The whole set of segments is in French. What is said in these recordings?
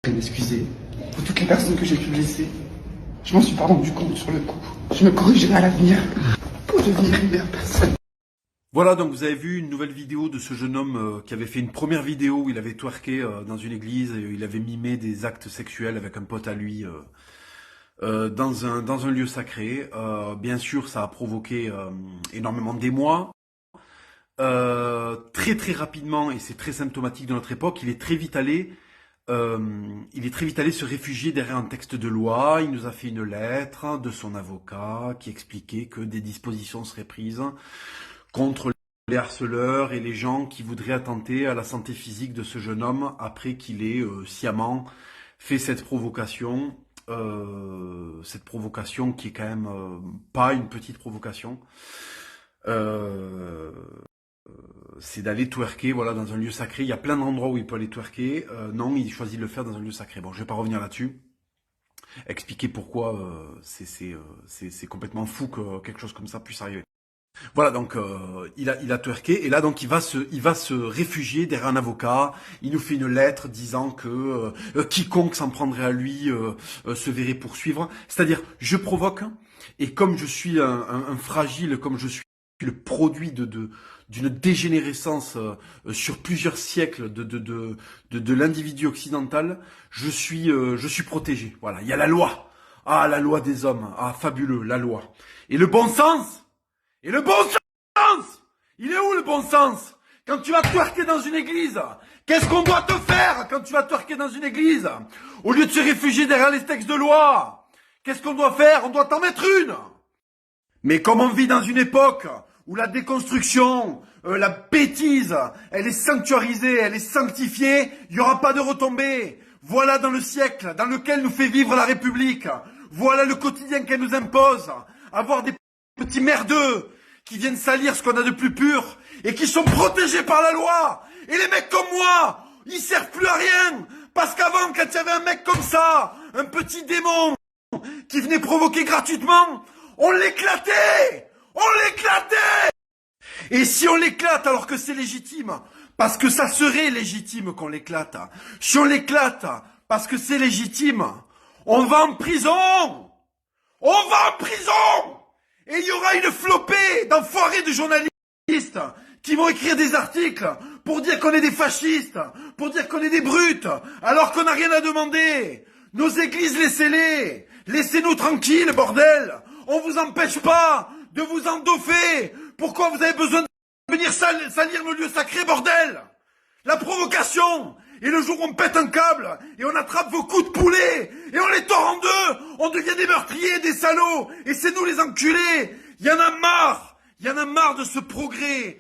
M'excuser pour toutes les personnes que j'ai pu blesser. Je m'en suis pas rendu compte sur le coup. Je me corrigerai à l'avenir pour devenir une meilleure personne. Voilà, donc vous avez vu une nouvelle vidéo de ce jeune homme qui avait fait une première vidéo où il avait twerké dans une église et il avait mimé des actes sexuels avec un pote à lui dans un lieu sacré. Bien sûr, ça a provoqué énormément d'émoi. Très très rapidement, et c'est très symptomatique de notre époque, il est très vite allé se réfugier derrière un texte de loi. Il nous a fait une lettre de son avocat qui expliquait que des dispositions seraient prises contre les harceleurs et les gens qui voudraient attenter à la santé physique de ce jeune homme après qu'il ait sciemment fait cette provocation qui est quand même pas une petite provocation. Euh, c'est d'aller twerker, voilà, dans un lieu sacré. Il y a plein d'endroits où il peut aller twerker. Non, il choisit de le faire dans un lieu sacré. Bon, je vais pas revenir là-dessus. Expliquer pourquoi c'est complètement fou que quelque chose comme ça puisse arriver. Voilà, donc il a twerké et là donc il va se réfugier derrière un avocat. Il nous fait une lettre disant que quiconque s'en prendrait à lui se verrait poursuivre. C'est-à-dire, je provoque et comme je suis un fragile, comme je suis le produit d'une dégénérescence sur plusieurs siècles de l'individu occidental, je suis protégé. Voilà, il y a la loi. Ah, la loi des hommes. Ah, fabuleux, la loi. Et le bon sens. Et le bon sens! Il est où le bon sens? Quand tu vas twerker dans une église, qu'est-ce qu'on doit te faire quand tu vas twerker dans une église? Au lieu de se réfugier derrière les textes de loi, qu'est-ce qu'on doit faire? On doit t'en mettre une! Mais comme on vit dans une époque où la déconstruction, la bêtise, elle est sanctuarisée, elle est sanctifiée, il n'y aura pas de retombées. Voilà dans le siècle dans lequel nous fait vivre la République. Voilà le quotidien qu'elle nous impose. Avoir des petits merdeux qui viennent salir ce qu'on a de plus pur et qui sont protégés par la loi. Et les mecs comme moi, ils servent plus à rien. Parce qu'avant, quand il y avait un mec comme ça, un petit démon qui venait provoquer gratuitement, on l'éclatait. On l'éclatait. Et si on l'éclate alors que c'est légitime, parce que ça serait légitime qu'on l'éclate, si on l'éclate parce que c'est légitime, on va en prison. On va en prison. Et il y aura une flopée d'enfoirés de journalistes qui vont écrire des articles pour dire qu'on est des fascistes, pour dire qu'on est des brutes, alors qu'on n'a rien à demander. Nos églises, laissez-les. Laissez-nous tranquilles, bordel. On vous empêche pas de vous endoffer. Pourquoi vous avez besoin de venir salir nos lieux sacrés, bordel? La provocation. Et le jour où on pète un câble, et on attrape vos coups de poulet, et on les tord en deux, on devient des meurtriers, des salauds, et c'est nous les enculés. Il y en a marre de ce progrès.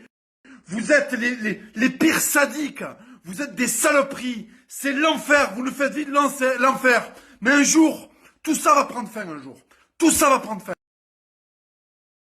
Vous êtes les pires sadiques, vous êtes des saloperies, c'est l'enfer, vous nous faites vivre l'enfer. Mais un jour, tout ça va prendre fin un jour. Tout ça va prendre fin.